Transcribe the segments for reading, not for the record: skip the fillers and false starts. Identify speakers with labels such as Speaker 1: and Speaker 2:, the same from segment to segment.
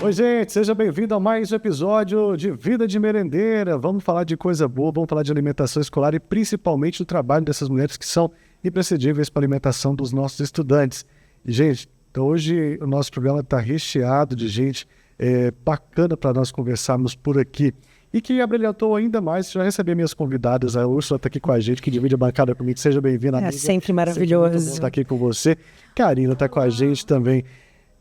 Speaker 1: Oi, gente, seja bem-vindo a mais um episódio de Vida de Merendeira. Vamos falar de coisa boa, vamos falar de alimentação escolar e principalmente do trabalho dessas mulheres que são imprescindíveis para a alimentação dos nossos estudantes. E, gente, então hoje o nosso programa está recheado de gente bacana para nós conversarmos por aqui. E que abrilhantou ainda mais, já recebi minhas convidadas, a Úrsula está aqui com a gente, que divide a bancada comigo. Seja bem-vinda, amiga.
Speaker 2: É sempre maravilhoso.
Speaker 1: Sempre muito bom estar aqui com você. Karina está com a gente também.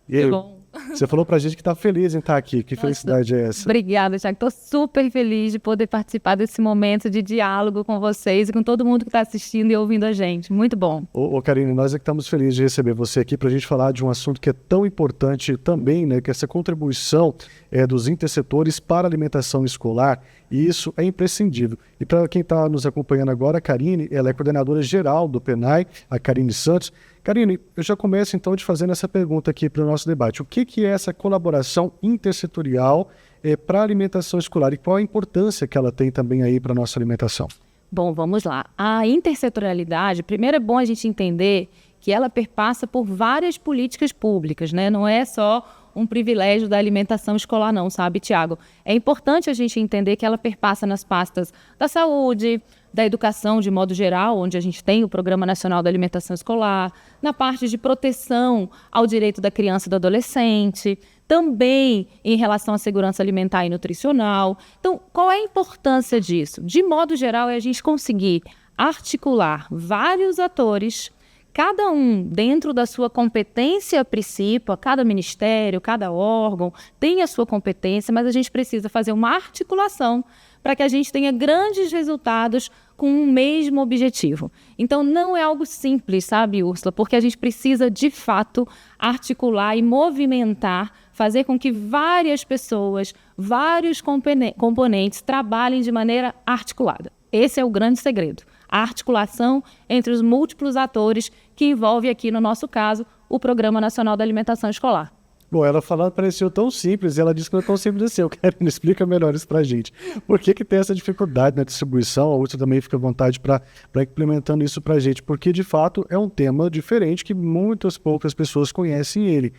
Speaker 3: Que bom.
Speaker 1: Você falou pra gente que tá feliz em estar aqui. Que felicidade é essa?
Speaker 3: Obrigada, Thiago. Estou super feliz de poder participar desse momento de diálogo com vocês e com todo mundo que está assistindo e ouvindo a gente. Muito bom.
Speaker 1: Karine, nós é que estamos felizes de receber você aqui para a gente falar de um assunto que é tão importante também, né? Que é essa contribuição dos intersetores para a alimentação escolar. E isso é imprescindível. E para quem está nos acompanhando agora, a Karine, ela é coordenadora geral do PENAI, a Karine Santos. Karine, eu já começo então te fazendo essa pergunta aqui para o nosso debate. O que é essa colaboração intersetorial para a alimentação escolar e qual a importância que ela tem também aí para a nossa alimentação?
Speaker 3: Bom, vamos lá. A intersetorialidade, primeiro é bom a gente entender que ela perpassa por várias políticas públicas, né? Não é só um privilégio da alimentação escolar não, sabe, Thiago? É importante a gente entender que ela perpassa nas pastas da saúde, da educação de modo geral, onde a gente tem o Programa Nacional da Alimentação Escolar, na parte de proteção ao direito da criança e do adolescente, também em relação à segurança alimentar e nutricional. Então, qual é a importância disso? De modo geral, é a gente conseguir articular vários atores, cada um dentro da sua competência principal, cada ministério, cada órgão tem a sua competência, mas a gente precisa fazer uma articulação para que a gente tenha grandes resultados com um mesmo objetivo. Então, não é algo simples, sabe, Úrsula? Porque a gente precisa, de fato, articular e movimentar, fazer com que várias pessoas, vários componentes trabalhem de maneira articulada. Esse é o grande segredo. A articulação entre os múltiplos atores que envolve aqui, no nosso caso, o Programa Nacional da Alimentação Escolar.
Speaker 1: Bom, ela falando pareceu tão simples e ela disse que não é tão simples assim. Eu quero explica melhor isso pra gente. Por que tem essa dificuldade na distribuição? A outra também fica à vontade para implementando isso pra gente, porque de fato é um tema diferente que muitas poucas pessoas conhecem ele.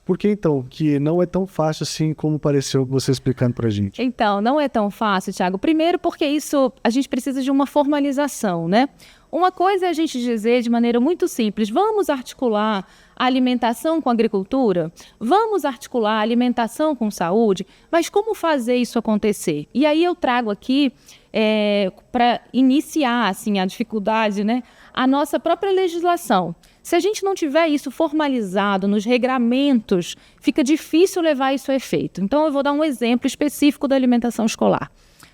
Speaker 1: Por que então que não é tão fácil assim como pareceu você explicando pra gente?
Speaker 3: Então, não é tão fácil, Thiago. Primeiro porque isso, a gente precisa de uma formalização, né? Uma coisa é a gente dizer de maneira muito simples, vamos articular a alimentação com a agricultura, vamos articular a alimentação com saúde, mas como fazer isso acontecer? E aí eu trago aqui, para iniciar assim, a dificuldade, né, a nossa própria legislação. Se a gente não tiver isso formalizado nos regramentos, fica difícil levar isso a efeito. Então eu vou dar um exemplo específico da alimentação escolar.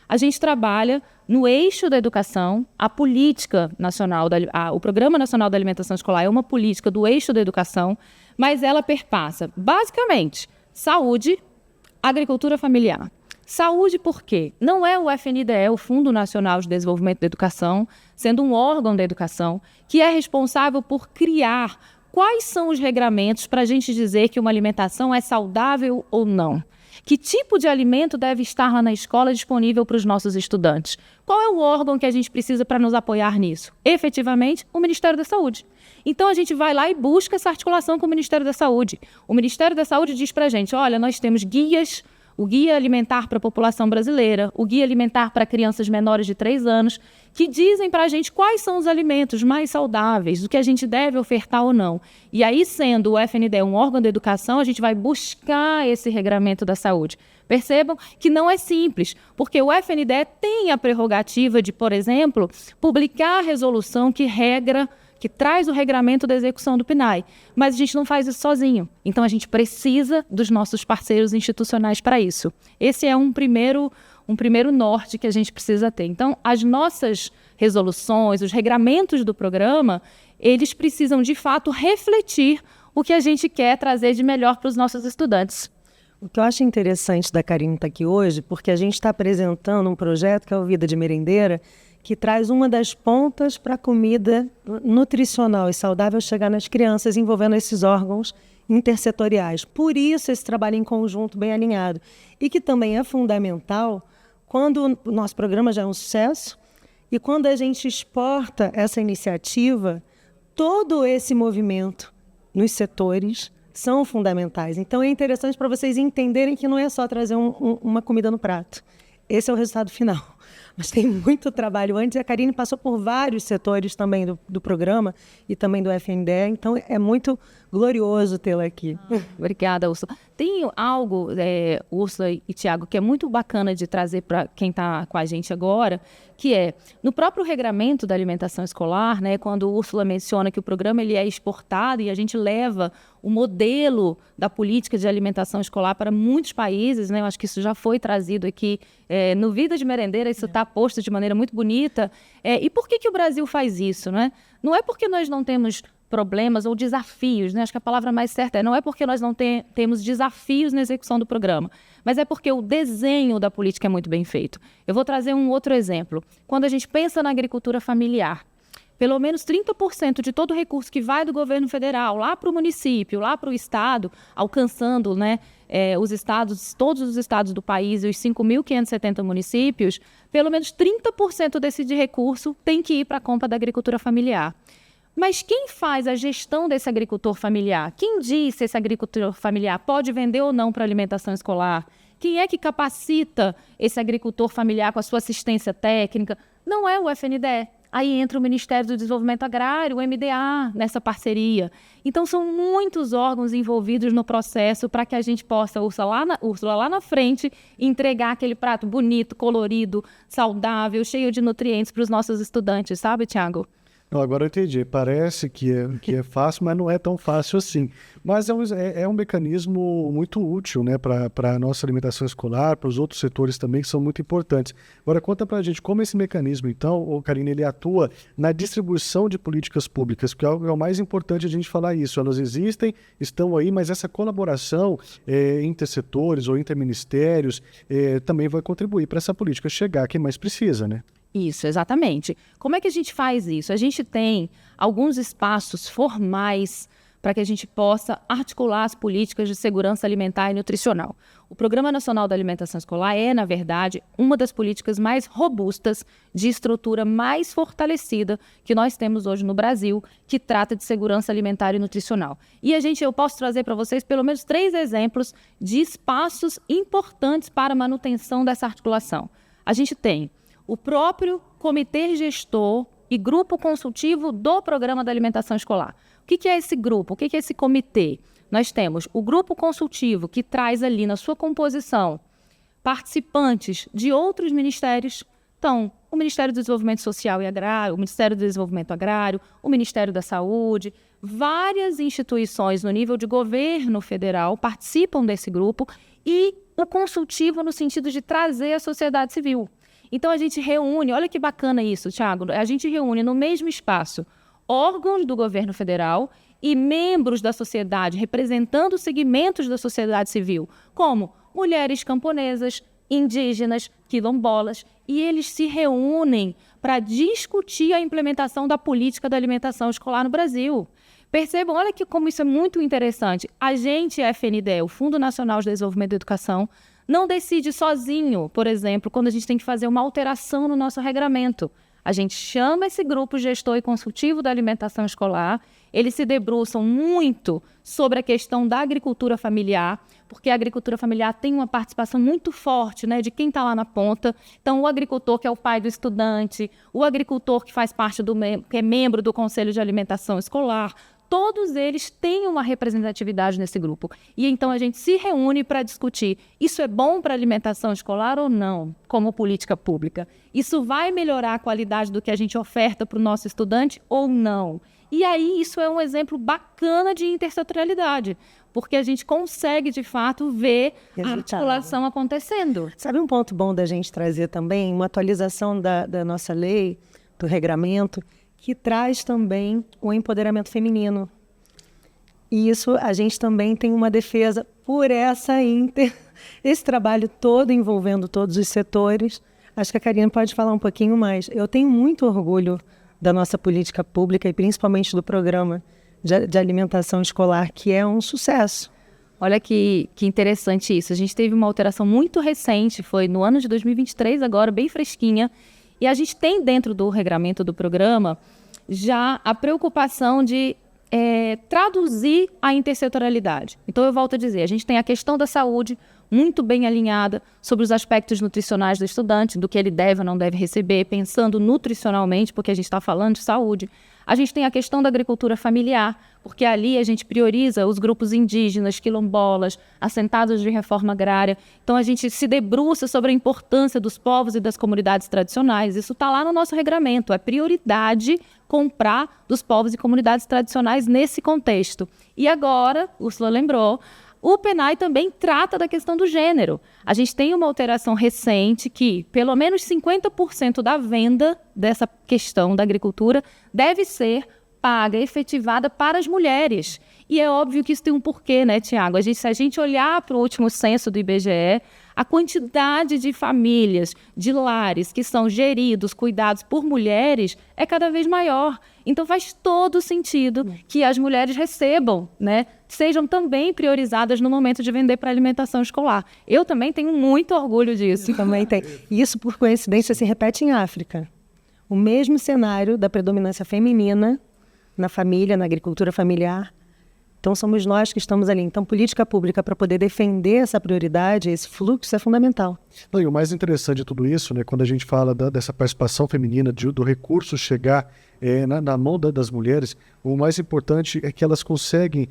Speaker 3: A gente trabalha no eixo da educação, a política nacional, o Programa Nacional da Alimentação Escolar é uma política do eixo da educação, mas ela perpassa, basicamente, saúde, agricultura familiar. Saúde por quê? Não é o FNDE, o Fundo Nacional de Desenvolvimento da Educação, sendo um órgão da educação, que é responsável por criar quais são os regramentos para a gente dizer que uma alimentação é saudável ou não. Que tipo de alimento deve estar lá na escola disponível para os nossos estudantes? Qual é o órgão que a gente precisa para nos apoiar nisso? Efetivamente, o Ministério da Saúde. Então, a gente vai lá e busca essa articulação com o Ministério da Saúde. O Ministério da Saúde diz para a gente, olha, nós temos guias, o Guia Alimentar para a População Brasileira, o Guia Alimentar para Crianças Menores de 3 anos, que dizem para a gente quais são os alimentos mais saudáveis, o que a gente deve ofertar ou não. E aí, sendo o FNDE um órgão da educação, a gente vai buscar esse regramento da saúde. Percebam que não é simples, porque o FNDE tem a prerrogativa de, por exemplo, publicar a resolução que traz o regramento da execução do PNAE, mas a gente não faz isso sozinho. Então, a gente precisa dos nossos parceiros institucionais para isso. Esse é um primeiro norte que a gente precisa ter. Então, as nossas resoluções, os regramentos do programa, eles precisam, de fato, refletir o que a gente quer trazer de melhor para os nossos estudantes.
Speaker 2: O que eu acho interessante da Karine estar aqui hoje, porque a gente está apresentando um projeto que é o Vida de Merendeira, que traz uma das pontas para a comida nutricional e saudável chegar nas crianças, envolvendo esses órgãos intersetoriais. Por isso, esse trabalho em conjunto bem alinhado. E que também é fundamental quando o nosso programa já é um sucesso e quando a gente exporta essa iniciativa, todo esse movimento nos setores são fundamentais. Então, é interessante para vocês entenderem que não é só trazer uma comida no prato. Esse é o resultado final. Mas tem muito trabalho antes. A Karine passou por vários setores também do programa e também do FNDE. Então, é muito glorioso tê-la aqui.
Speaker 3: Obrigada, Úrsula. Tem algo, Úrsula e Tiago, que é muito bacana de trazer para quem está com a gente agora, que é, no próprio regramento da alimentação escolar, né, quando Úrsula menciona que o programa ele é exportado e a gente leva o modelo da política de alimentação escolar para muitos países, né, eu acho que isso já foi trazido aqui no Vida de Merendeira, isso está posto de maneira muito bonita. E por que o Brasil faz isso, né? Não é porque nós não temos problemas ou desafios, né? Acho que a palavra mais certa não é porque nós não temos desafios na execução do programa, mas é porque o desenho da política é muito bem feito. Eu vou trazer um outro exemplo. Quando a gente pensa na agricultura familiar, pelo menos 30% de todo o recurso que vai do governo federal lá para o município, lá para o estado, alcançando, né, os estados, todos os estados do país e os 5.570 municípios, pelo menos 30% desse recurso tem que ir para a compra da agricultura familiar. Mas quem faz a gestão desse agricultor familiar? Quem diz se esse agricultor familiar pode vender ou não para alimentação escolar? Quem é que capacita esse agricultor familiar com a sua assistência técnica? Não é o FNDE. Aí entra o Ministério do Desenvolvimento Agrário, o MDA, nessa parceria. Então, são muitos órgãos envolvidos no processo para que a gente possa, Úrsula, lá na frente, entregar aquele prato bonito, colorido, saudável, cheio de nutrientes para os nossos estudantes, sabe, Tiago?
Speaker 1: Não, agora eu entendi. Parece que é fácil, mas não é tão fácil assim. Mas é um mecanismo muito útil, né, para a nossa alimentação escolar, para os outros setores também, que são muito importantes. Agora, conta para a gente como esse mecanismo, então, Karine, ele atua na distribuição de políticas públicas, porque é o mais importante a gente falar isso. Elas existem, estão aí, mas essa colaboração intersetores ou interministérios também vai contribuir para essa política chegar a quem mais precisa, né?
Speaker 3: Isso, exatamente. Como é que a gente faz isso? A gente tem alguns espaços formais para que a gente possa articular as políticas de segurança alimentar e nutricional. O Programa Nacional da Alimentação Escolar é, na verdade, uma das políticas mais robustas, de estrutura mais fortalecida que nós temos hoje no Brasil, que trata de segurança alimentar e nutricional. E eu posso trazer para vocês pelo menos 3 exemplos de espaços importantes para a manutenção dessa articulação. A gente tem o próprio comitê gestor e grupo consultivo do Programa da Alimentação Escolar. O que é esse grupo? O que é esse comitê? Nós temos o grupo consultivo, que traz ali na sua composição participantes de outros ministérios. Então, o Ministério do Desenvolvimento Social e Agrário, o Ministério do Desenvolvimento Agrário, o Ministério da Saúde, várias instituições no nível de governo federal participam desse grupo e o consultivo no sentido de trazer a sociedade civil. Então, a gente reúne, olha que bacana isso, Tiago, a gente reúne no mesmo espaço órgãos do governo federal e membros da sociedade, representando os segmentos da sociedade civil, como mulheres camponesas, indígenas, quilombolas, e eles se reúnem para discutir a implementação da política da alimentação escolar no Brasil. Percebam, olha como isso é muito interessante. A gente, a FNDE, o Fundo Nacional de Desenvolvimento da Educação, não decide sozinho, por exemplo, quando a gente tem que fazer uma alteração no nosso regramento. A gente chama esse grupo gestor e consultivo da alimentação escolar, eles se debruçam muito sobre a questão da agricultura familiar, porque a agricultura familiar tem uma participação muito forte, né, de quem está lá na ponta. Então, o agricultor que é o pai do estudante, o agricultor que faz parte que é membro do Conselho de Alimentação Escolar, todos eles têm uma representatividade nesse grupo. E então a gente se reúne para discutir, isso é bom para a alimentação escolar ou não, como política pública? Isso vai melhorar a qualidade do que a gente oferta para o nosso estudante ou não? E aí isso é um exemplo bacana de intersetorialidade, porque a gente consegue, de fato, ver a articulação acontecendo.
Speaker 2: Sabe um ponto bom da gente trazer também? Uma atualização da nossa lei, do regramento, que traz também o empoderamento feminino. E isso a gente também tem uma defesa por esse trabalho todo envolvendo todos os setores. Acho que a Karine pode falar um pouquinho mais. Eu tenho muito orgulho da nossa política pública e principalmente do programa de alimentação escolar, que é um sucesso.
Speaker 3: Olha que interessante isso. A gente teve uma alteração muito recente, foi no ano de 2023 agora, bem fresquinha. E a gente tem dentro do regramento do programa já a preocupação de traduzir a intersetorialidade. Então, eu volto a dizer, a gente tem a questão da saúde muito bem alinhada sobre os aspectos nutricionais do estudante, do que ele deve ou não deve receber, pensando nutricionalmente, porque a gente está falando de saúde. A gente tem a questão da agricultura familiar, porque ali a gente prioriza os grupos indígenas, quilombolas, assentados de reforma agrária. Então, a gente se debruça sobre a importância dos povos e das comunidades tradicionais. Isso está lá no nosso regramento. É prioridade comprar dos povos e comunidades tradicionais nesse contexto. E agora, Úrsula lembrou, o PNAE também trata da questão do gênero. A gente tem uma alteração recente que pelo menos 50% da venda dessa questão da agricultura deve ser paga, efetivada para as mulheres. E é óbvio que isso tem um porquê, né, Tiago? Se a gente olhar para o último censo do IBGE, a quantidade de famílias, de lares que são geridos, cuidados por mulheres é cada vez maior. Então faz todo sentido que as mulheres recebam, né, sejam também priorizadas no momento de vender para alimentação escolar. Eu também tenho muito orgulho disso.
Speaker 2: Também tem. Isso, por coincidência, se repete em África. O mesmo cenário da predominância feminina na família, na agricultura familiar. Então, somos nós que estamos ali. Então, política pública para poder defender essa prioridade, esse fluxo é fundamental.
Speaker 1: Não, e o mais interessante de tudo isso, né, quando a gente fala dessa participação feminina, do recurso chegar na mão das mulheres, o mais importante é que elas conseguem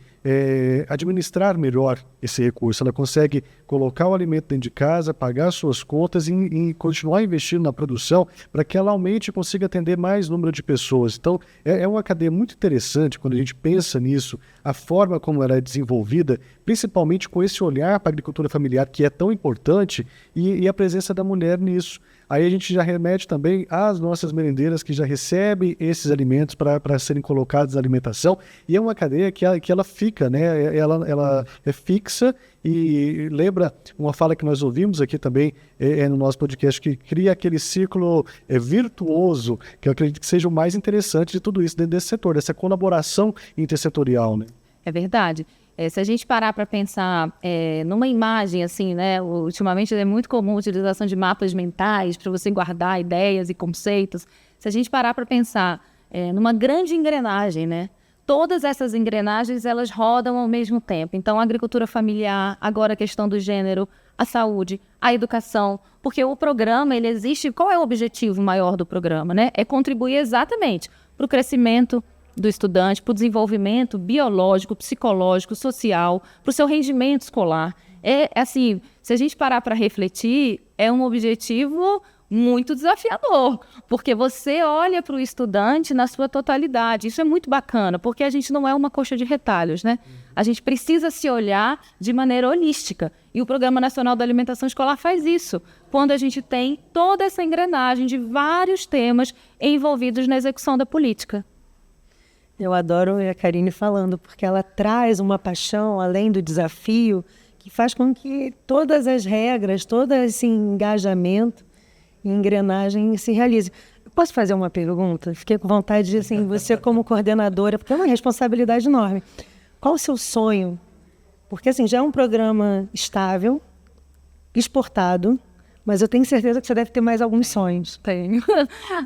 Speaker 1: administrar melhor esse recurso. Ela consegue colocar o alimento dentro de casa, pagar suas contas e continuar investindo na produção para que ela aumente e consiga atender mais número de pessoas. Então, é uma cadeia muito interessante quando a gente pensa nisso, a forma como ela é desenvolvida, principalmente com esse olhar para a agricultura familiar que é tão importante e a presença da mulher nisso. Aí a gente já remete também às nossas merendeiras que já recebem esses alimentos para serem colocados na alimentação. E é uma cadeia que ela fica, né? Ela é fixa e lembra uma fala que nós ouvimos aqui também no nosso podcast, que cria aquele ciclo virtuoso, que eu acredito que seja o mais interessante de tudo isso dentro desse setor, dessa colaboração intersetorial, né?
Speaker 3: É verdade. Se a gente parar para pensar numa imagem, assim, né? Ultimamente é muito comum a utilização de mapas mentais para você guardar ideias e conceitos. Se a gente parar para pensar numa grande engrenagem, né? Todas essas engrenagens, elas rodam ao mesmo tempo. Então, a agricultura familiar, agora a questão do gênero, a saúde, a educação, porque o programa, ele existe... Qual é o objetivo maior do programa, né? É contribuir exatamente para o crescimento do estudante, para o desenvolvimento biológico, psicológico, social, para o seu rendimento escolar. Assim, se a gente parar para refletir, é um objetivo muito desafiador, porque você olha para o estudante na sua totalidade. Isso é muito bacana, porque a gente não é uma coxa de retalhos, né? A gente precisa se olhar de maneira holística. E o Programa Nacional da Alimentação Escolar faz isso, quando a gente tem toda essa engrenagem de vários temas envolvidos na execução da política.
Speaker 2: Eu adoro a Karine falando, porque ela traz uma paixão, além do desafio, que faz com que todas as regras, todo esse engajamento e engrenagem se realize. Eu posso fazer uma pergunta? Fiquei com vontade de, assim, você como coordenadora, porque é uma responsabilidade enorme. Qual o seu sonho? Porque, assim, já é um programa estável, exportado, mas eu tenho certeza que você deve ter mais alguns sonhos.
Speaker 3: Tenho.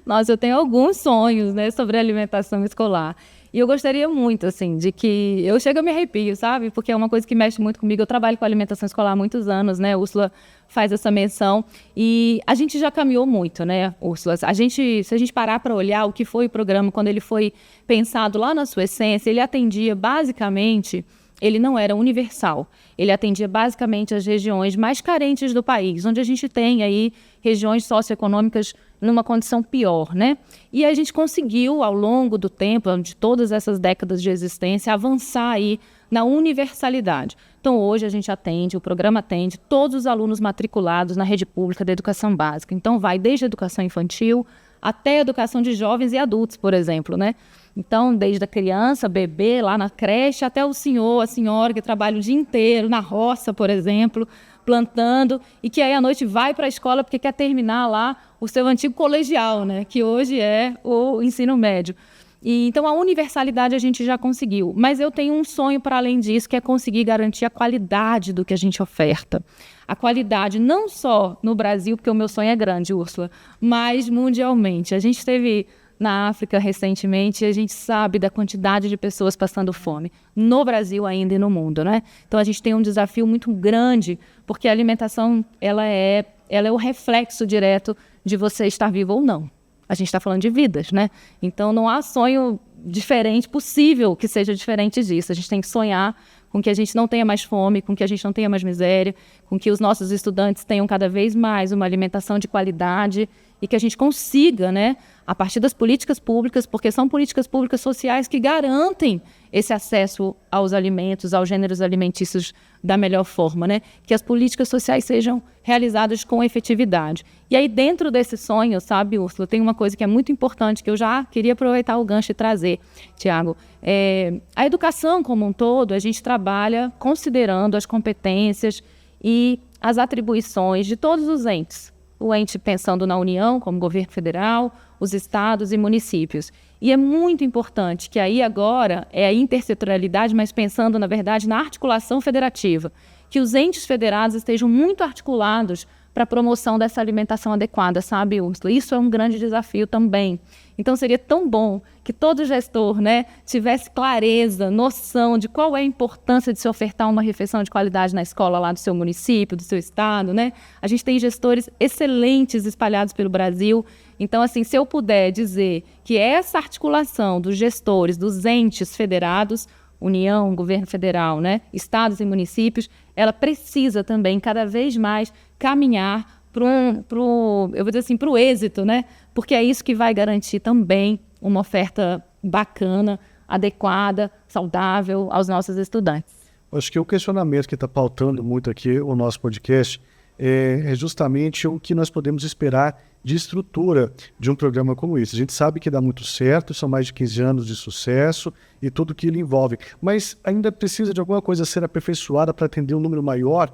Speaker 3: Nossa, eu tenho alguns sonhos, né, sobre alimentação escolar. E eu gostaria muito, assim, de que... Eu chego a me arrepio, sabe? Porque é uma coisa que mexe muito comigo. Eu trabalho com alimentação escolar há muitos anos, né? Úrsula faz essa menção. E a gente já caminhou muito, né, Úrsula? Se a gente parar para olhar o que foi o programa, quando ele foi pensado lá na sua essência, ele atendia basicamente... Ele não era universal. Ele atendia basicamente as regiões mais carentes do país, onde a gente tem aí regiões socioeconômicas numa condição pior, né? E a gente conseguiu, ao longo do tempo, de todas essas décadas de existência, avançar aí na universalidade. Então, hoje a gente o programa atende todos os alunos matriculados na rede pública da educação básica. Então, vai desde a educação infantil até a educação de jovens e adultos, por exemplo, né? Então, desde a criança, bebê, lá na creche, até o senhor, a senhora que trabalha o dia inteiro na roça, por exemplo, plantando, e que aí à noite vai para a escola porque quer terminar lá o seu antigo colegial, né? Que hoje é o ensino médio. E, então, a universalidade a gente já conseguiu. Mas eu tenho um sonho para além disso, que é conseguir garantir a qualidade do que a gente oferta. A qualidade não só no Brasil, porque o meu sonho é grande, Úrsula, mas mundialmente. A gente teve na África recentemente, e a gente sabe da quantidade de pessoas passando fome, no Brasil ainda e no mundo, né? Então a gente tem um desafio muito grande, porque a alimentação ela é o reflexo direto de você estar vivo ou não. A gente está falando de vidas, né? Então não há sonho diferente, possível que seja diferente disso. A gente tem que sonhar com que a gente não tenha mais fome, com que a gente não tenha mais miséria, com que os nossos estudantes tenham cada vez mais uma alimentação de qualidade e que a gente consiga, né, a partir das políticas públicas, porque são políticas públicas sociais que garantem esse acesso aos alimentos, aos gêneros alimentícios da melhor forma, né? Que as políticas sociais sejam realizadas com efetividade. E aí, dentro desse sonho, sabe, Úrsula, tem uma coisa que é muito importante, que eu já queria aproveitar o gancho e trazer, Tiago. A educação como um todo, a gente trabalha considerando as competências e as atribuições de todos os entes. O ente pensando na União, como governo federal, os estados e municípios. E é muito importante que aí agora é a intersetorialidade, mas pensando, na verdade, na articulação federativa, que os entes federados estejam muito articulados para a promoção dessa alimentação adequada, sabe, Úrsula? Isso é um grande desafio também. Então, seria tão bom que todo gestor, né, tivesse clareza, noção de qual é a importância de se ofertar uma refeição de qualidade na escola lá do seu município, do seu estado, né? A gente tem gestores excelentes espalhados pelo Brasil. Então, assim, se eu puder dizer que essa articulação dos gestores, dos entes federados, União, governo federal, né, estados e municípios, ela precisa também cada vez mais caminhar para o êxito, né? Porque é isso que vai garantir também uma oferta bacana, adequada, saudável aos nossos estudantes.
Speaker 1: Acho que o questionamento que está pautando muito aqui o nosso podcast é justamente o que nós podemos esperar de estrutura de um programa como esse. A gente sabe que dá muito certo, são mais de 15 anos de sucesso e tudo que ele envolve, mas ainda precisa de alguma coisa ser aperfeiçoada para atender um número maior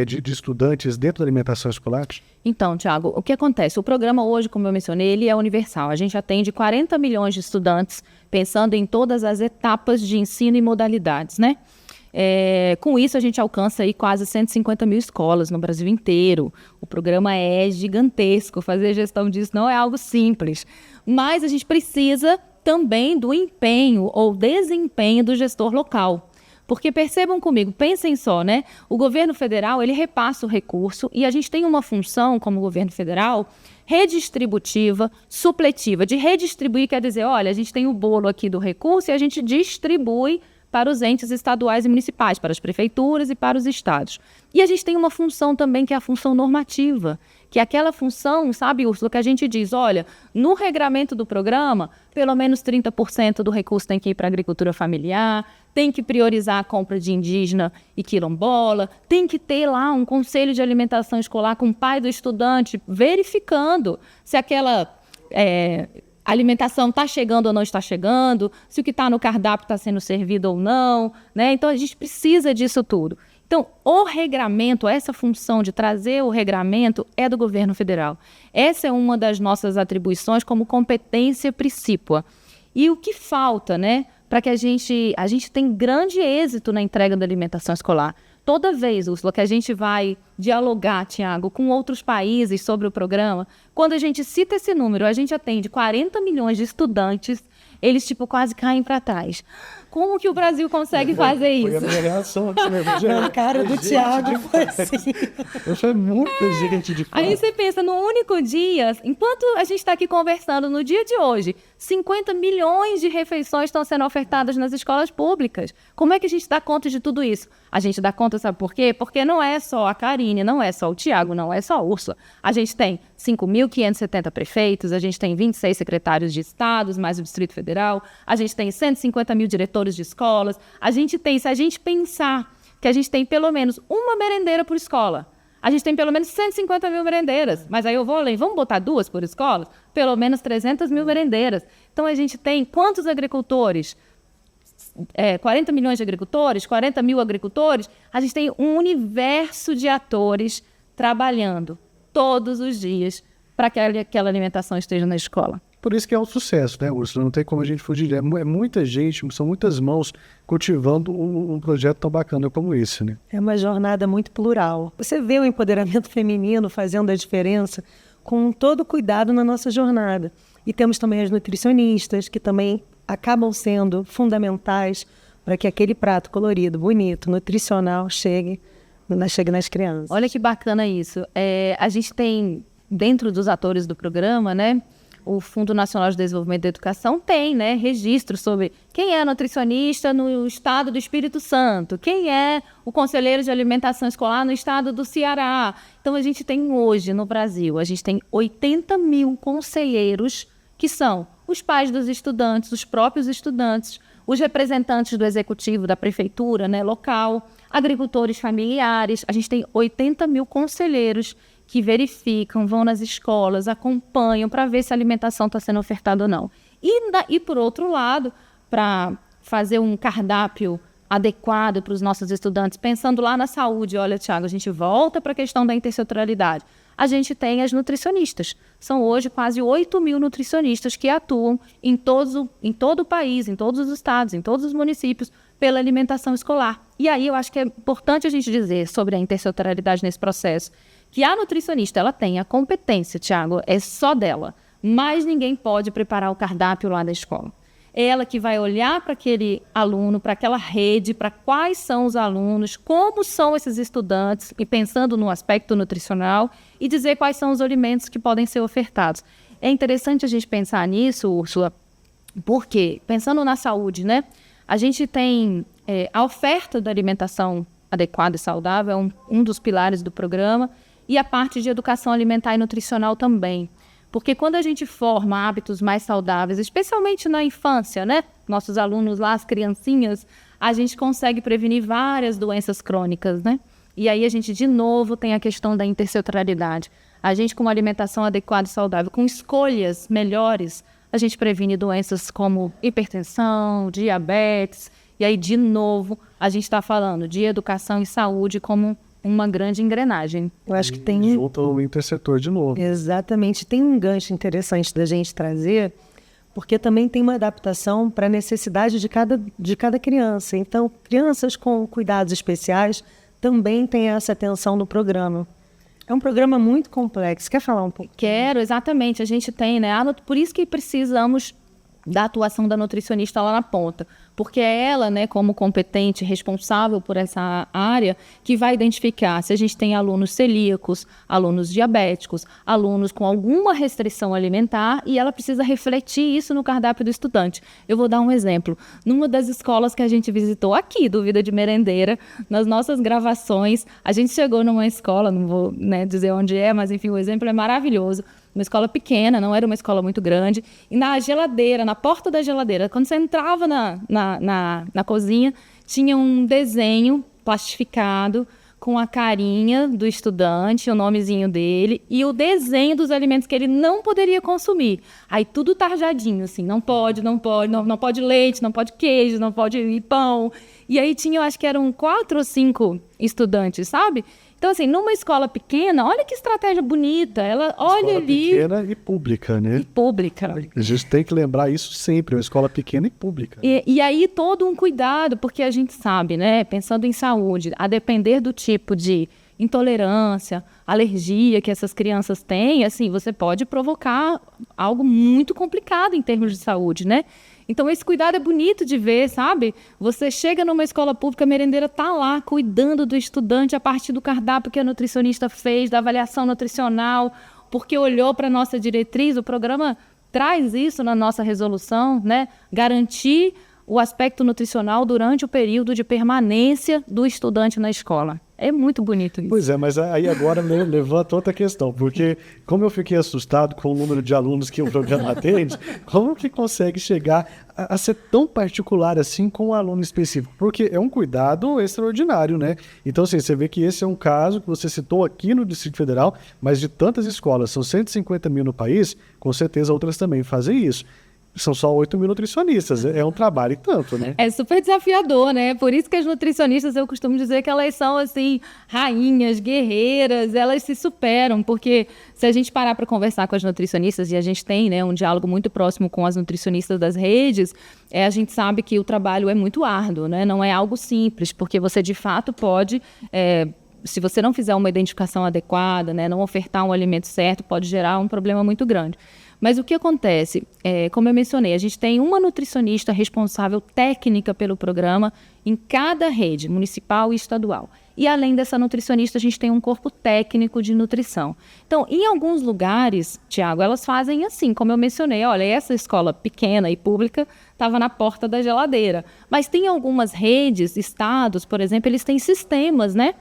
Speaker 1: de estudantes dentro da alimentação escolar?
Speaker 3: Então, Tiago, o que acontece? O programa hoje, como eu mencionei, ele é universal. A gente atende 40 milhões de estudantes, pensando em todas as etapas de ensino e modalidades, né? Com isso, a gente alcança aí quase 150 mil escolas no Brasil inteiro. O programa é gigantesco, fazer gestão disso não é algo simples. Mas a gente precisa também do empenho ou desempenho do gestor local. Porque percebam comigo, pensem só, né? O governo federal, ele repassa o recurso e a gente tem uma função como governo federal redistributiva, supletiva. De redistribuir quer dizer, olha, a gente tem o bolo aqui do recurso e a gente distribui para os entes estaduais e municipais, para as prefeituras e para os estados. E a gente tem uma função também que é a função normativa, que é aquela função, sabe, Úrsula, que a gente diz, olha, no regramento do programa, pelo menos 30% do recurso tem que ir para a agricultura familiar, tem que priorizar a compra de indígena e quilombola, tem que ter lá um conselho de alimentação escolar com o pai do estudante, verificando se aquela a alimentação está chegando ou não está chegando, se o que está no cardápio está sendo servido ou não, né? Então, a gente precisa disso tudo. Então, o regramento, essa função de trazer o regramento é do governo federal. Essa é uma das nossas atribuições como competência precípua. E o que falta, né, para que a gente tenha grande êxito na entrega da alimentação escolar? Toda vez, Úrsula, que a gente vai dialogar, Tiago, com outros países sobre o programa, quando a gente cita esse número, a gente atende 40 milhões de estudantes, eles quase caem para trás. Como que o Brasil consegue fazer isso?
Speaker 1: Foi a minha reação aqui, né?
Speaker 2: Na cara do Tiago foi assim.
Speaker 1: Foi muita gente de fora.
Speaker 3: Aí você pensa, no único dia, enquanto a gente está aqui conversando, no dia de hoje, 50 milhões de refeições estão sendo ofertadas nas escolas públicas. Como é que a gente dá conta de tudo isso? A gente dá conta, sabe por quê? Porque não é só a Karine, não é só o Tiago, não é só a Úrsula. A gente tem 5.570 prefeitos, a gente tem 26 secretários de estados, mais o Distrito Federal, a gente tem 150 mil diretores de escolas, a gente tem, se a gente pensar que a gente tem pelo menos uma merendeira por escola, a gente tem pelo menos 150 mil merendeiras, mas aí eu vou além, vamos botar 2 por escola? Pelo menos 300 mil merendeiras. Então a gente tem quantos agricultores? 40 milhões de agricultores, 40 mil agricultores, a gente tem um universo de atores trabalhando todos os dias para que aquela alimentação esteja na escola.
Speaker 1: Por isso que é um sucesso, né, Úrsula? Não tem como a gente fugir. É muita gente, são muitas mãos cultivando um projeto tão bacana como esse, né?
Speaker 2: É uma jornada muito plural. Você vê o empoderamento feminino fazendo a diferença com todo cuidado na nossa jornada. E temos também as nutricionistas, que também acabam sendo fundamentais para que aquele prato colorido, bonito, nutricional chegue nas crianças.
Speaker 3: Olha que bacana isso. A gente tem, dentro dos atores do programa, né, o Fundo Nacional de Desenvolvimento da Educação tem, né, registro sobre quem é nutricionista no estado do Espírito Santo, quem é o conselheiro de alimentação escolar no estado do Ceará. Então, a gente tem hoje, no Brasil, a gente tem 80 mil conselheiros que são os pais dos estudantes, os próprios estudantes, os representantes do executivo, da prefeitura, né, local, agricultores familiares. A gente tem 80 mil conselheiros que verificam, vão nas escolas, acompanham para ver se a alimentação está sendo ofertada ou não. E por outro lado, para fazer um cardápio adequado para os nossos estudantes, pensando lá na saúde, olha, Tiago, a gente volta para a questão da intersetorialidade. A gente tem as nutricionistas. São hoje quase 8 mil nutricionistas que atuam em todo o país, em todos os estados, em todos os municípios, pela alimentação escolar. E aí eu acho que é importante a gente dizer sobre a intersetorialidade nesse processo, que a nutricionista ela tem a competência, Tiago, é só dela, mas ninguém pode preparar o cardápio lá da escola. É ela que vai olhar para aquele aluno, para aquela rede, para quais são os alunos, como são esses estudantes, e pensando no aspecto nutricional, e dizer quais são os alimentos que podem ser ofertados. É interessante a gente pensar nisso, Úrsula, porque, pensando na saúde, né, a gente tem a oferta da alimentação adequada e saudável, é um dos pilares do programa, e a parte de educação alimentar e nutricional também. Porque quando a gente forma hábitos mais saudáveis, especialmente na infância, né? Nossos alunos lá, as criancinhas, a gente consegue prevenir várias doenças crônicas, né? E aí a gente, de novo, tem a questão da intersetorialidade. A gente, com uma alimentação adequada e saudável, com escolhas melhores, a gente previne doenças como hipertensão, diabetes. E aí, de novo, a gente está falando de educação e saúde como uma grande engrenagem.
Speaker 2: Eu acho que tem...
Speaker 1: Junta o intersetor de novo.
Speaker 2: Exatamente. Tem um gancho interessante da gente trazer, porque também tem uma adaptação para a necessidade de cada criança. Então, crianças com cuidados especiais também têm essa atenção no programa. É um programa muito complexo. Quer falar um pouco?
Speaker 3: Quero, exatamente. A gente tem, né? Por isso que precisamos da atuação da nutricionista lá na ponta, porque é ela, né, como competente, responsável por essa área, que vai identificar se a gente tem alunos celíacos, alunos diabéticos, alunos com alguma restrição alimentar, e ela precisa refletir isso no cardápio do estudante. Eu vou dar um exemplo. Numa das escolas que a gente visitou aqui, do Vida de Merendeira, nas nossas gravações, a gente chegou numa escola, não vou, né, dizer onde é, mas enfim, o exemplo é maravilhoso. Uma escola pequena, não era uma escola muito grande. E na geladeira, na porta da geladeira, quando você entrava na cozinha, tinha um desenho plastificado com a carinha do estudante, o nomezinho dele e o desenho dos alimentos que ele não poderia consumir. Aí tudo tarjadinho, assim, não pode leite, não pode queijo, não pode pão. E aí tinha, eu acho que eram 4 ou 5 estudantes, sabe? Então, assim, numa escola pequena, olha que estratégia bonita. Ela olha ali...
Speaker 1: Escola pequena e pública, né?
Speaker 3: E pública.
Speaker 1: A gente tem que lembrar isso sempre, uma escola pequena e pública.
Speaker 3: E aí todo um cuidado, porque a gente sabe, né, pensando em saúde, a depender do tipo de intolerância, alergia que essas crianças têm, assim, você pode provocar algo muito complicado em termos de saúde, né? Então, esse cuidado é bonito de ver, sabe? Você chega numa escola pública, a merendeira está lá cuidando do estudante a partir do cardápio que a nutricionista fez, da avaliação nutricional, porque olhou para a nossa diretriz. O programa traz isso na nossa resolução, né? Garantir o aspecto nutricional durante o período de permanência do estudante na escola. É muito bonito isso.
Speaker 1: Pois é, mas aí agora levanta outra questão, porque como eu fiquei assustado com o número de alunos que o programa atende, como que consegue chegar a ser tão particular assim com um aluno específico? Porque é um cuidado extraordinário, né? Então, assim, você vê que esse é um caso que você citou aqui no Distrito Federal, mas de tantas escolas, são 150 mil no país, com certeza outras também fazem isso. São só 8 mil nutricionistas, é um trabalho e tanto, né?
Speaker 3: É super desafiador, né? Por isso que as nutricionistas, eu costumo dizer que elas são, assim, rainhas, guerreiras, elas se superam, porque se a gente parar para conversar com as nutricionistas, e a gente tem, né, um diálogo muito próximo com as nutricionistas das redes, a gente sabe que o trabalho é muito árduo, né? Não é algo simples, porque você, de fato, pode... se você não fizer uma identificação adequada, né, não ofertar um alimento certo, pode gerar um problema muito grande. Mas o que acontece? Como eu mencionei, a gente tem uma nutricionista responsável técnica pelo programa em cada rede, municipal e estadual. E além dessa nutricionista, a gente tem um corpo técnico de nutrição. Então, em alguns lugares, Tiago, elas fazem assim, como eu mencionei, olha, essa escola pequena e pública estava na porta da geladeira. Mas tem algumas redes, estados, por exemplo, eles têm sistemas, né?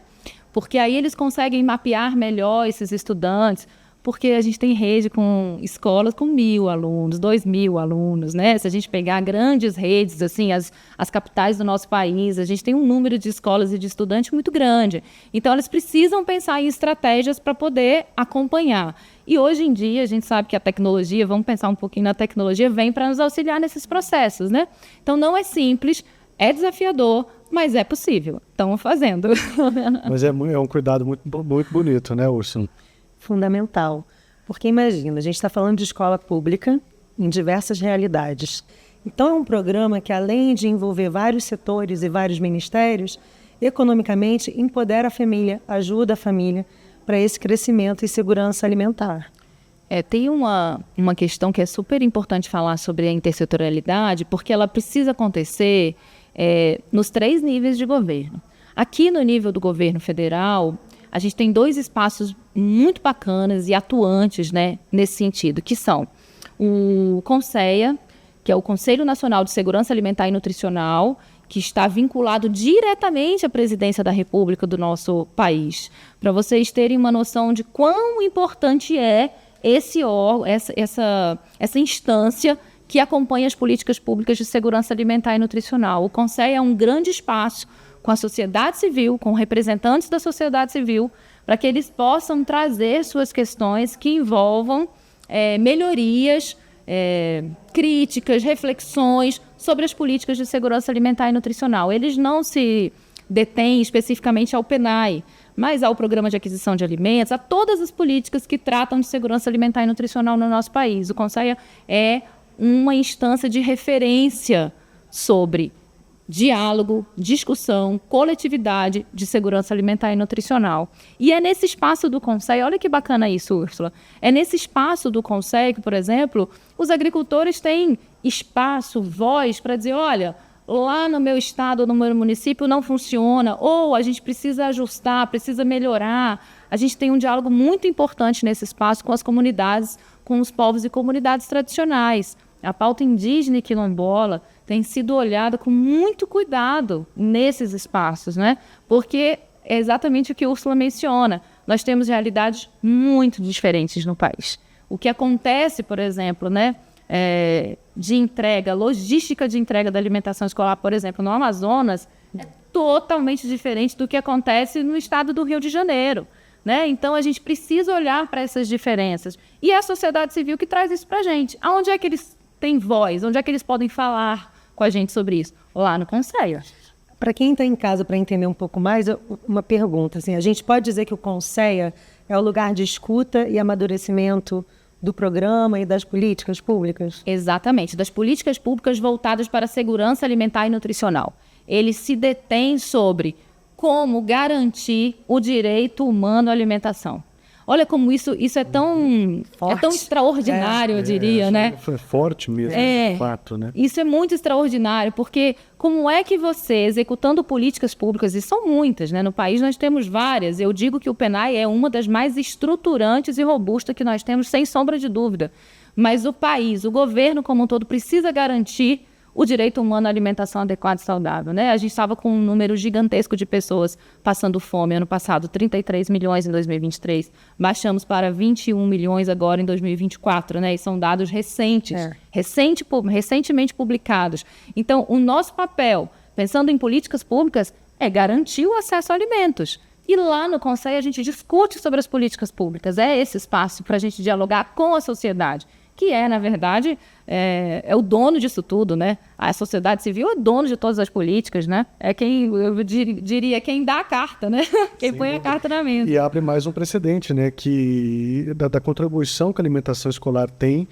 Speaker 3: Porque aí eles conseguem mapear melhor esses estudantes, porque a gente tem rede com escolas com 1.000 alunos, 2.000 alunos, né? Se a gente pegar grandes redes, assim, as capitais do nosso país, a gente tem um número de escolas e de estudantes muito grande. Então, elas precisam pensar em estratégias para poder acompanhar. E hoje em dia, a gente sabe que a tecnologia, vamos pensar um pouquinho na tecnologia, vem para nos auxiliar nesses processos, né? Então, não é simples, é desafiador, mas é possível. Estamos fazendo.
Speaker 1: Mas é um cuidado muito, muito bonito, né, Úrsula?
Speaker 2: Fundamental. Porque imagina, a gente está falando de escola pública em diversas realidades. Então é um programa que, além de envolver vários setores e vários ministérios, economicamente empodera a família, ajuda a família para esse crescimento e segurança alimentar.
Speaker 3: Tem uma questão que é super importante falar sobre a intersetorialidade, porque ela precisa acontecer nos 3 níveis de governo. Aqui no nível do governo federal, a gente tem 2 espaços muito bacanas e atuantes, né, nesse sentido, que são o CONSEA, que é o Conselho Nacional de Segurança Alimentar e Nutricional, que está vinculado diretamente à presidência da República do nosso país. Para vocês terem uma noção de quão importante é esse órgão, essa instância que acompanha as políticas públicas de segurança alimentar e nutricional. O CONSEA é um grande espaço com a sociedade civil, com representantes da sociedade civil, para que eles possam trazer suas questões que envolvam melhorias, críticas, reflexões sobre as políticas de segurança alimentar e nutricional. Eles não se detêm especificamente ao PNAE, mas ao Programa de Aquisição de Alimentos, a todas as políticas que tratam de segurança alimentar e nutricional no nosso país. O CONSEA é uma instância de referência sobre diálogo, discussão, coletividade de segurança alimentar e nutricional. E é nesse espaço do CONSEA, olha que bacana isso, Úrsula, é nesse espaço do CONSEA que, por exemplo, os agricultores têm espaço, voz para dizer, olha, lá no meu estado, no meu município não funciona, ou a gente precisa ajustar, precisa melhorar. A gente tem um diálogo muito importante nesse espaço com as comunidades, com os povos e comunidades tradicionais. A pauta indígena e quilombola tem sido olhada com muito cuidado nesses espaços, né? Porque é exatamente o que Úrsula menciona. Nós temos realidades muito diferentes no país. O que acontece, por exemplo, né, de entrega, logística de entrega da alimentação escolar, por exemplo, no Amazonas, é totalmente diferente do que acontece no estado do Rio de Janeiro, né? Então, a gente precisa olhar para essas diferenças. E é a sociedade civil que traz isso para a gente. Aonde é que eles têm voz? Onde é que eles podem falar com a gente sobre isso? Lá no CONSEA.
Speaker 2: Para quem está em casa, para entender um pouco mais, uma pergunta. Assim, a gente pode dizer que o CONSEA é o lugar de escuta e amadurecimento do programa e das políticas públicas?
Speaker 3: Exatamente, das políticas públicas voltadas para a segurança alimentar e nutricional. Ele se detém sobre como garantir o direito humano à alimentação. Olha como isso é tão extraordinário, eu diria, né?
Speaker 1: Foi forte mesmo, de fato, né?
Speaker 3: Isso é muito extraordinário, porque como é que você, executando políticas públicas, e são muitas, né? No país nós temos várias, eu digo que o PNAE é uma das mais estruturantes e robustas que nós temos, sem sombra de dúvida. Mas o país, o governo como um todo, precisa garantir o direito humano à alimentação adequada e saudável, né? A gente estava com um número gigantesco de pessoas passando fome ano passado, 33 milhões em 2023, baixamos para 21 milhões agora em 2024, né? E são dados recentes, recentemente publicados. Então, o nosso papel, pensando em políticas públicas, é garantir o acesso a alimentos. E lá no CONSEA a gente discute sobre as políticas públicas, é esse espaço para a gente dialogar com a sociedade, que é, na verdade, é o dono disso tudo, né? A sociedade civil é dono de todas as políticas, né? É quem, eu diria, quem dá a carta, né? Quem põe a carta na mesa.
Speaker 1: E abre mais um precedente, né? Que da contribuição que a alimentação escolar tem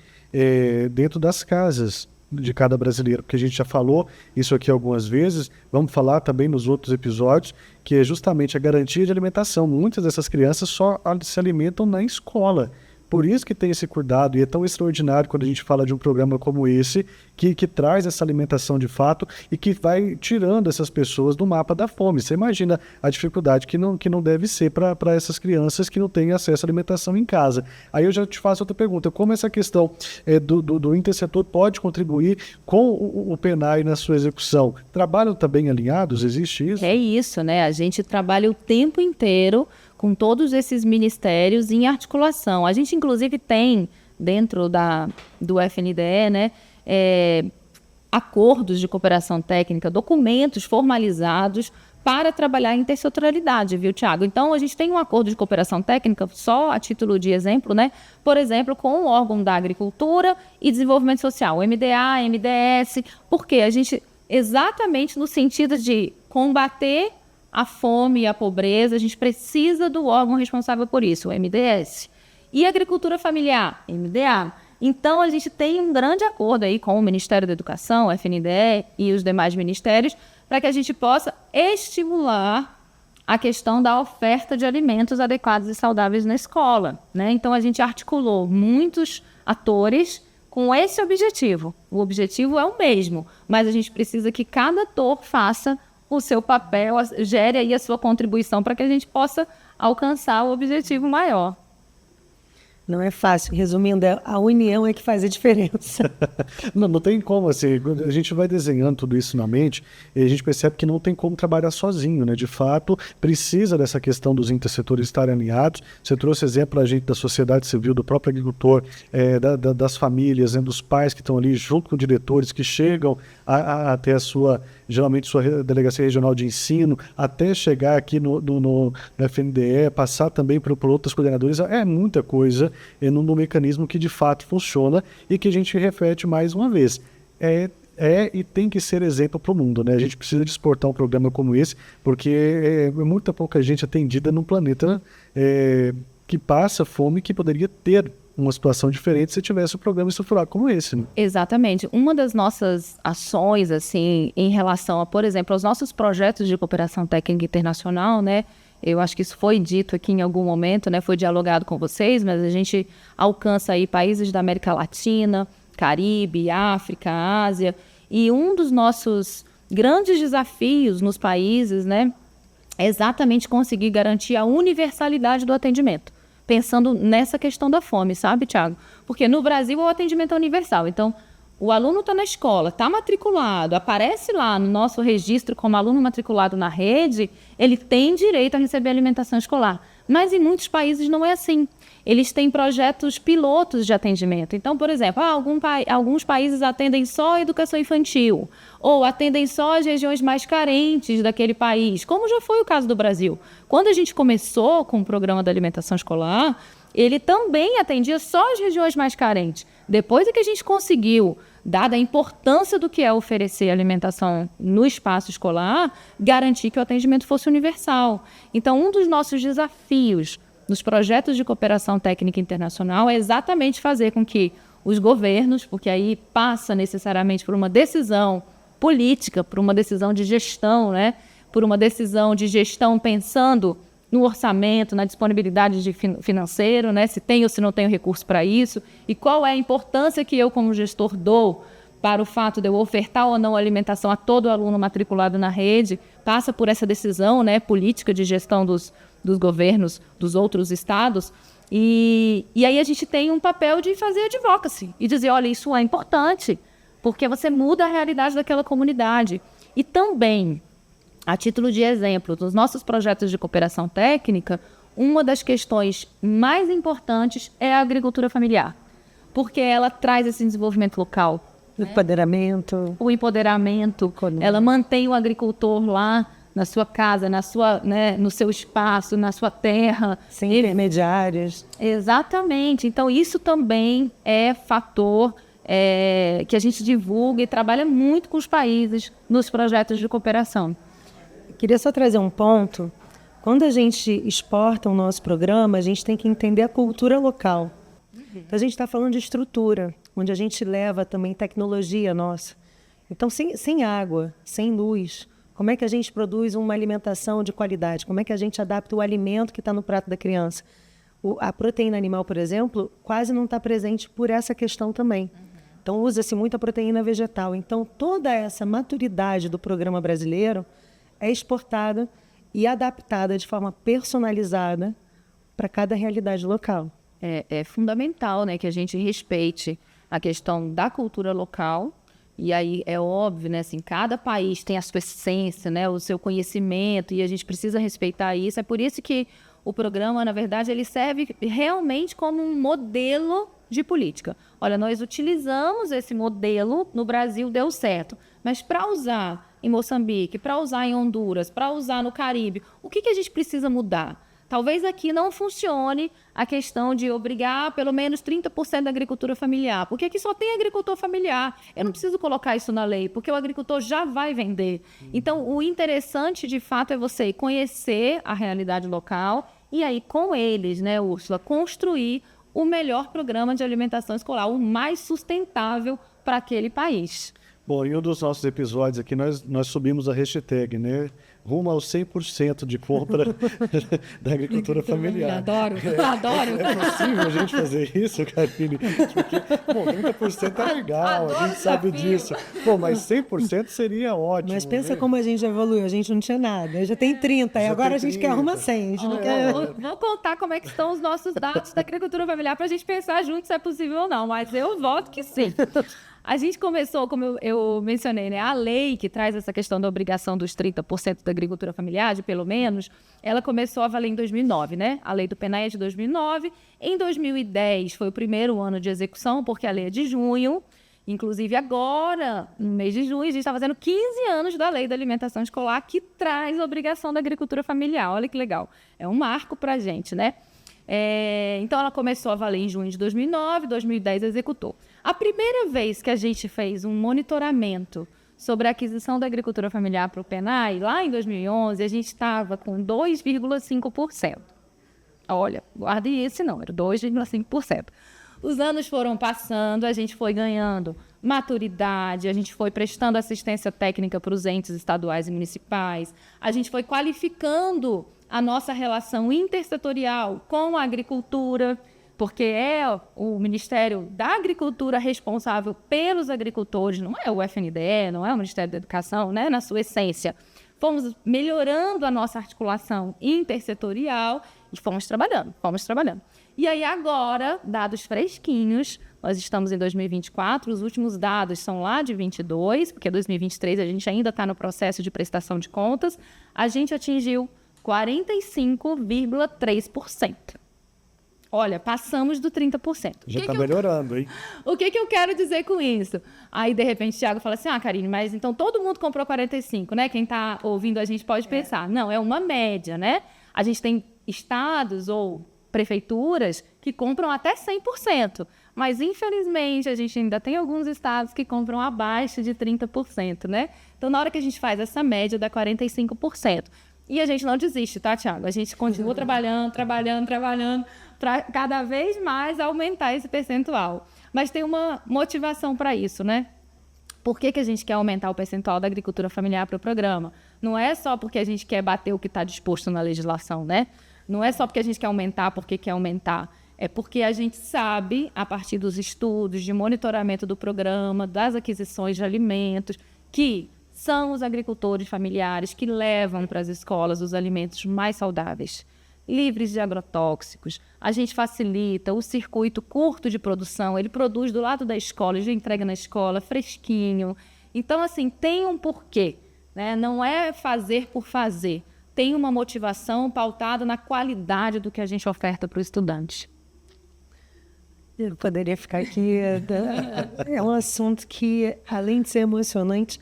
Speaker 1: dentro das casas de cada brasileiro, porque a gente já falou isso aqui algumas vezes, vamos falar também nos outros episódios, que é justamente a garantia de alimentação. Muitas dessas crianças só se alimentam na escola, Por isso que tem esse cuidado, e é tão extraordinário quando a gente fala de um programa como esse, que traz essa alimentação de fato e que vai tirando essas pessoas do mapa da fome. Você imagina a dificuldade que não deve ser para essas crianças que não têm acesso à alimentação em casa. Aí eu já te faço outra pergunta, como essa questão do intersetor pode contribuir com o PENAI na sua execução? Trabalham também alinhados? Existe isso?
Speaker 3: É isso, né? A gente trabalha o tempo inteiro com todos esses ministérios em articulação. A gente, inclusive, tem dentro do FNDE, né, acordos de cooperação técnica, documentos formalizados para trabalhar a intersetorialidade, viu, Tiago? Então, a gente tem um acordo de cooperação técnica, só a título de exemplo, né? Por exemplo, com o órgão da Agricultura e Desenvolvimento Social, o MDA, MDS, porque a gente, exatamente no sentido de combater a fome e a pobreza, a gente precisa do órgão responsável por isso, o MDS. E agricultura familiar, MDA. Então, a gente tem um grande acordo aí com o Ministério da Educação, o FNDE e os demais ministérios, para que a gente possa estimular a questão da oferta de alimentos adequados e saudáveis na escola, né? Então, a gente articulou muitos atores com esse objetivo. O objetivo é o mesmo, mas a gente precisa que cada ator faça o seu papel, gere aí a sua contribuição para que a gente possa alcançar o objetivo maior.
Speaker 2: Não é fácil. Resumindo, a união é que faz a diferença.
Speaker 1: Não tem como, assim, a gente vai desenhando tudo isso na mente e a gente percebe que não tem como trabalhar sozinho, né? De fato, precisa dessa questão dos intersetores estarem alinhados. Você trouxe exemplo pra gente da sociedade civil, do próprio agricultor, das famílias, né? Dos pais que estão ali junto com diretores que chegam até geralmente sua delegacia regional de ensino, até chegar aqui no FNDE, passar também por outras coordenadoras. É muita coisa no mecanismo que de fato funciona e que a gente reflete mais uma vez. E tem que ser exemplo para o mundo, né? A gente precisa de exportar um programa como esse, porque é muita pouca gente atendida num planeta que passa fome, que poderia ter uma situação diferente se tivesse um programa estruturado como esse, né?
Speaker 3: Exatamente. Uma das nossas ações, assim, em relação a, por exemplo, aos nossos projetos de cooperação técnica internacional, né? Eu acho que isso foi dito aqui em algum momento, né? Foi dialogado com vocês, mas a gente alcança aí países da América Latina, Caribe, África, Ásia. E um dos nossos grandes desafios nos países, né, é exatamente conseguir garantir a universalidade do atendimento. Pensando nessa questão da fome, sabe, Tiago? Porque no Brasil o atendimento é universal. Então, o aluno está na escola, está matriculado, aparece lá no nosso registro como aluno matriculado na rede, ele tem direito a receber alimentação escolar. Mas em muitos países não é assim. Eles têm projetos pilotos de atendimento. Então, por exemplo, alguns países atendem só a educação infantil ou atendem só as regiões mais carentes daquele país, como já foi o caso do Brasil. Quando a gente começou com o programa da alimentação escolar, ele também atendia só as regiões mais carentes. Depois é que a gente conseguiu, dada a importância do que é oferecer alimentação no espaço escolar, garantir que o atendimento fosse universal. Então, um dos nossos desafios nos projetos de cooperação técnica internacional é exatamente fazer com que os governos, porque aí passa necessariamente por uma decisão política, por uma decisão de gestão, né? Por uma decisão de gestão pensando no orçamento, na disponibilidade de financeiro, né? Se tem ou se não tem recurso para isso, e qual é a importância que eu, como gestor, dou para o fato de eu ofertar ou não alimentação a todo aluno matriculado na rede, passa por essa decisão, né, política de gestão dos governos dos outros estados, e aí a gente tem um papel de fazer advocacy e dizer, olha, isso é importante, porque você muda a realidade daquela comunidade. E também, a título de exemplo, dos nossos projetos de cooperação técnica, uma das questões mais importantes é a agricultura familiar, porque ela traz esse desenvolvimento local.
Speaker 2: Empoderamento.
Speaker 3: O empoderamento, ela mantém o agricultor lá na sua casa, né, no seu espaço, na sua terra.
Speaker 2: Sem intermediários. Exatamente.
Speaker 3: Então, isso também é fator que a gente divulga e trabalha muito com os países nos projetos de cooperação.
Speaker 2: Queria só trazer um ponto. Quando a gente exporta o nosso programa, a gente tem que entender a cultura local. Então, a gente está falando de estrutura, onde a gente leva também tecnologia nossa. Então, sem água, sem luz, como é que a gente produz uma alimentação de qualidade? Como é que a gente adapta o alimento que está no prato da criança? A proteína animal, por exemplo, quase não está presente por essa questão também. Então, usa-se muito a proteína vegetal. Então, toda essa maturidade do programa brasileiro é exportada e adaptada de forma personalizada para cada realidade local.
Speaker 3: É fundamental, né, que a gente respeite a questão da cultura local. E aí é óbvio, né, assim, cada país tem a sua essência, né, o seu conhecimento, e a gente precisa respeitar isso. É por isso que o programa, na verdade, ele serve realmente como um modelo de política. Olha, nós utilizamos esse modelo, no Brasil deu certo, mas para usar em Moçambique, para usar em Honduras, para usar no Caribe, o que a gente precisa mudar? Talvez aqui não funcione a questão de obrigar pelo menos 30% da agricultura familiar, porque aqui só tem agricultor familiar. Eu não preciso colocar isso na lei, porque o agricultor já vai vender. Então, o interessante, de fato, é você conhecer a realidade local e aí, com eles, né, Úrsula, construir o melhor programa de alimentação escolar, o mais sustentável para aquele país.
Speaker 1: Bom, em um dos nossos episódios aqui, nós subimos a hashtag, né? Rumo aos 100% de compra da agricultura familiar.
Speaker 3: Adoro.
Speaker 1: É possível a gente fazer isso, Karine? Porque, bom, 30% é legal,
Speaker 3: Adoro
Speaker 1: a gente sabe disso. Pô, mas 100% seria ótimo.
Speaker 2: Mas pensa,
Speaker 1: né?
Speaker 2: como a gente evoluiu, a gente não tinha nada, já tem 30, e agora a gente quer arrumar 100. A gente não quer...
Speaker 3: Vou contar como é que estão os nossos dados da agricultura familiar para a gente pensar junto se é possível ou não, mas eu voto que sim. A gente começou, como eu mencionei, né, a lei que traz essa questão da obrigação dos 30% da agricultura familiar, de pelo menos, ela começou a valer em 2009, né? A lei do PENAE é de 2009. Em 2010 foi o primeiro ano de execução, porque a lei é de junho. Inclusive agora, no mês de junho, a gente está fazendo 15 anos da lei da alimentação escolar, que traz a obrigação da agricultura familiar. Olha que legal. É um marco para a gente, né? Então, ela começou a valer em junho de 2009, 2010 executou. A primeira vez que a gente fez um monitoramento sobre a aquisição da agricultura familiar para o PENAE, lá em 2011, a gente estava com 2,5%. Olha, guarde esse número, 2,5%. Os anos foram passando, a gente foi ganhando maturidade, a gente foi prestando assistência técnica para os entes estaduais e municipais, a gente foi qualificando a nossa relação intersetorial com a agricultura, porque é o Ministério da Agricultura responsável pelos agricultores, não é o FNDE, não é o Ministério da Educação, né, na sua essência. Fomos melhorando a nossa articulação intersetorial e fomos trabalhando. E aí agora, dados fresquinhos, nós estamos em 2024, os últimos dados são lá de 22, porque 2023 a gente ainda está no processo de prestação de contas, a gente atingiu 45,3%. Olha, passamos do 30%.
Speaker 1: Já está melhorando, hein?
Speaker 3: O que eu quero dizer com isso? Aí, de repente, o Thiago fala assim, Karine, mas então todo mundo comprou 45%, né? Quem está ouvindo a gente pode pensar. Não, é uma média, né? A gente tem estados ou prefeituras que compram até 100%. Mas, infelizmente, a gente ainda tem alguns estados que compram abaixo de 30%, né? Então, na hora que a gente faz essa média, dá 45%. E a gente não desiste, tá, Thiago? A gente continua trabalhando, para cada vez mais aumentar esse percentual. Mas tem uma motivação para isso, né? Por que a gente quer aumentar o percentual da agricultura familiar para o programa? Não é só porque a gente quer bater o que está disposto na legislação, né? Não é só porque a gente quer aumentar porque quer aumentar. É porque a gente sabe, a partir dos estudos de monitoramento do programa, das aquisições de alimentos, que são os agricultores familiares que levam para as escolas os alimentos mais saudáveis, livres de agrotóxicos. A gente facilita o circuito curto de produção, ele produz do lado da escola, já entrega na escola, fresquinho. Então, assim, tem um porquê, né? Não é fazer por fazer, tem uma motivação pautada na qualidade do que a gente oferta para o estudante.
Speaker 2: Eu poderia ficar aqui. É um assunto que, além de ser emocionante,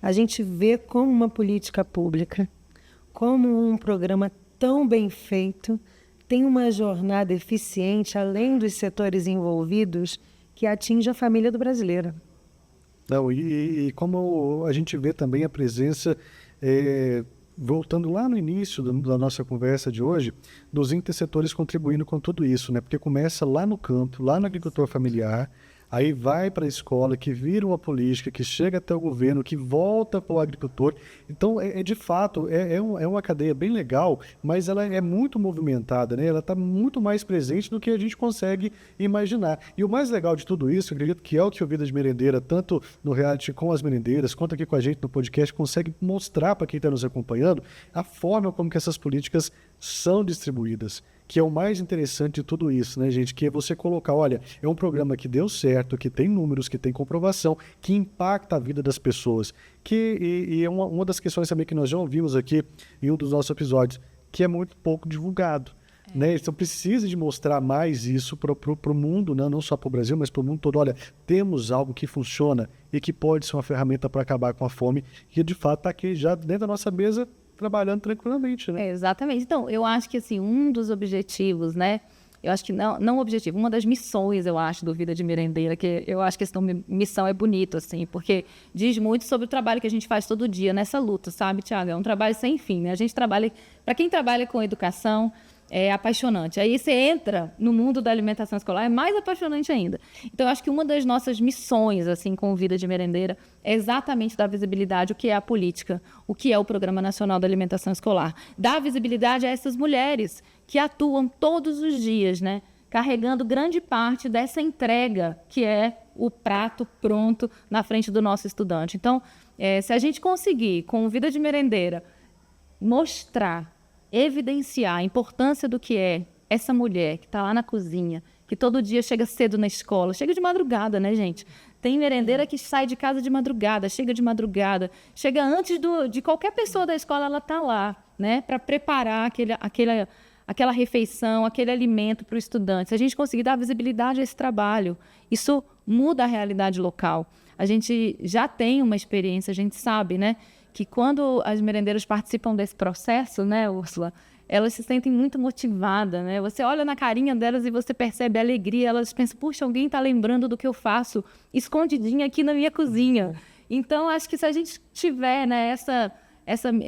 Speaker 2: a gente vê como uma política pública, como um programa tão bem feito, tem uma jornada eficiente, além dos setores envolvidos, que atinge a família do brasileiro.
Speaker 1: Não, e como a gente vê também a presença, voltando lá no início da nossa conversa de hoje, dos intersetores contribuindo com tudo isso, né? Porque começa lá no campo, lá no agricultor familiar, aí vai para a escola, que vira uma política, que chega até o governo, que volta para o agricultor. Então, de fato, é uma cadeia bem legal, mas ela é muito movimentada, né? Ela está muito mais presente do que a gente consegue imaginar. E o mais legal de tudo isso, eu acredito que é o que o Vida de Merendeira, tanto no reality com as merendeiras, quanto aqui com a gente no podcast, consegue mostrar para quem está nos acompanhando a forma como que essas políticas são distribuídas, que é o mais interessante de tudo isso, né, gente? Que é você colocar, olha, é um programa que deu certo, que tem números, que tem comprovação, que impacta a vida das pessoas. E é uma das questões também que nós já ouvimos aqui em um dos nossos episódios, que é muito pouco divulgado. Né? Então precisa de mostrar mais isso para o mundo, né? Não só para o Brasil, mas para o mundo todo. Olha, temos algo que funciona e que pode ser uma ferramenta para acabar com a fome, que de fato está aqui já dentro da nossa mesa, trabalhando tranquilamente, né?
Speaker 3: Exatamente. Então, eu acho que assim, um dos objetivos, né? Eu acho que não objetivo, uma das missões, eu acho, do Vida de Merendeira, que eu acho que esse nome missão é bonito, assim, porque diz muito sobre o trabalho que a gente faz todo dia nessa luta, sabe, Tiago? É um trabalho sem fim, né? A gente trabalha, para quem trabalha com educação, é apaixonante. Aí você entra no mundo da alimentação escolar, é mais apaixonante ainda. Então, eu acho que uma das nossas missões, assim, com o Vida de Merendeira, é exatamente dar visibilidade o que é a política, o que é o Programa Nacional da Alimentação Escolar. Dar visibilidade a essas mulheres que atuam todos os dias, né, carregando grande parte dessa entrega, que é o prato pronto na frente do nosso estudante. Então, se a gente conseguir, com o Vida de Merendeira, mostrar, evidenciar a importância do que é essa mulher que está lá na cozinha, que todo dia chega cedo na escola, chega de madrugada, né, gente? Tem merendeira que sai de casa de madrugada, chega antes de qualquer pessoa da escola, ela está lá, né, para preparar aquela refeição, aquele alimento para o estudante. Se a gente conseguir dar visibilidade a esse trabalho, isso muda a realidade local. A gente já tem uma experiência, a gente sabe, né, que quando as merendeiras participam desse processo, né, Úrsula, elas se sentem muito motivadas, né? Você olha na carinha delas e você percebe a alegria, elas pensam, puxa, alguém está lembrando do que eu faço escondidinha aqui na minha cozinha. Então, acho que se a gente tiver, né,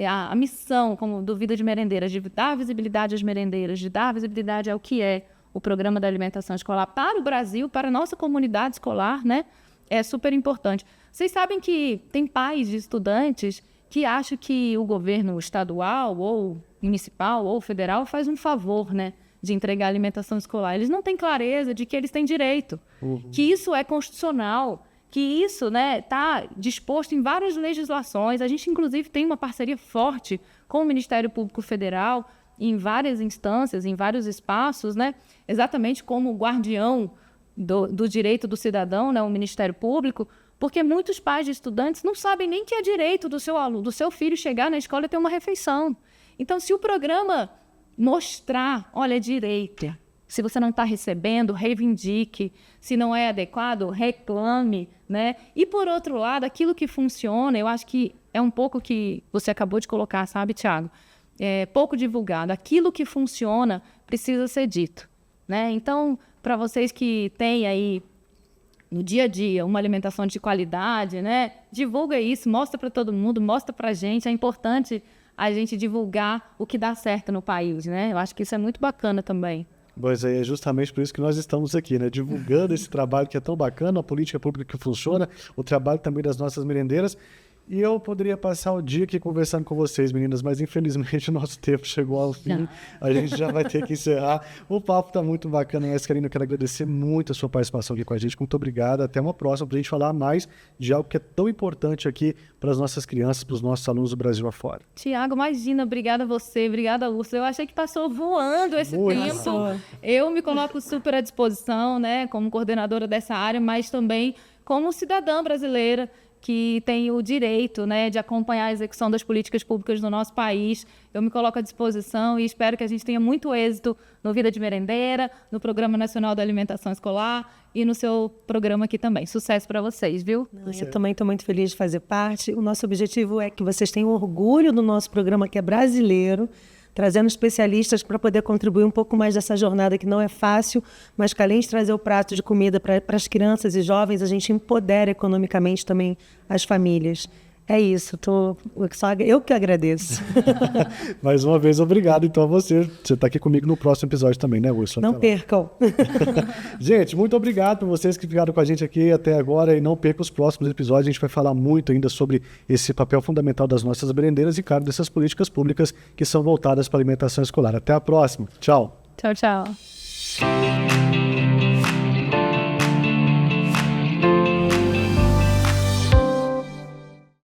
Speaker 3: a missão como do Vida de Merendeiras, de dar visibilidade às merendeiras, de dar visibilidade ao que é o Programa da Alimentação Escolar para o Brasil, para a nossa comunidade escolar, né, é super importante. Vocês sabem que tem pais de estudantes que acham que o governo estadual ou municipal ou federal faz um favor, né, de entregar alimentação escolar. Eles não têm clareza de que eles têm direito, que isso é constitucional, que isso, né, está disposto em várias legislações. A gente, inclusive, tem uma parceria forte com o Ministério Público Federal em várias instâncias, em vários espaços, né, exatamente como guardião do direito do cidadão, né, o Ministério Público, porque muitos pais de estudantes não sabem nem que é direito do seu aluno, do seu filho chegar na escola e ter uma refeição. Então, se o programa mostrar, olha, é direito, se você não está recebendo, reivindique, se não é adequado, reclame, né? E, por outro lado, aquilo que funciona, eu acho que é um pouco que você acabou de colocar, sabe, Tiago? É pouco divulgado. Aquilo que funciona precisa ser dito, né? Então, para vocês que têm aí no dia a dia uma alimentação de qualidade, né? Divulga isso, mostra para todo mundo, mostra para a gente. É importante a gente divulgar o que dá certo no país, né? Eu acho que isso é muito bacana também.
Speaker 1: Pois é justamente por isso que nós estamos aqui, né? Divulgando esse trabalho que é tão bacana, a política pública que funciona, o trabalho também das nossas merendeiras. E eu poderia passar o dia aqui conversando com vocês, meninas, mas infelizmente o nosso tempo chegou ao fim. A gente já vai ter que encerrar. O papo está muito bacana, mas, Karina, eu quero agradecer muito a sua participação aqui com a gente. Muito obrigado. Até uma próxima para a gente falar mais de algo que é tão importante aqui para as nossas crianças, para os nossos alunos do Brasil afora.
Speaker 3: Tiago, imagina, obrigada a você, obrigada, Úrsula. Eu achei que passou voando esse tempo. Eu me coloco super à disposição, né, como coordenadora dessa área, mas também como cidadã brasileira, que tem o direito, né, de acompanhar a execução das políticas públicas no nosso país. Eu me coloco à disposição e espero que a gente tenha muito êxito no Vida de Merendeira, no Programa Nacional da Alimentação Escolar e no seu programa aqui também. Sucesso para vocês, viu?
Speaker 2: Eu também estou muito feliz de fazer parte. O nosso objetivo é que vocês tenham orgulho do nosso programa, que é brasileiro, trazendo especialistas para poder contribuir um pouco mais dessa jornada que não é fácil, mas que além de trazer o prato de comida para as crianças e jovens, a gente empodera economicamente também as famílias. É isso, eu que agradeço.
Speaker 1: Mais uma vez, obrigado então a você. Você está aqui comigo no próximo episódio também, né, Úrsula?
Speaker 2: Não percam.
Speaker 1: Gente, muito obrigado por vocês que ficaram com a gente aqui até agora e não percam os próximos episódios. A gente vai falar muito ainda sobre esse papel fundamental das nossas merendeiras e, claro, dessas políticas públicas que são voltadas para a alimentação escolar. Até a próxima. Tchau.
Speaker 3: Tchau, tchau.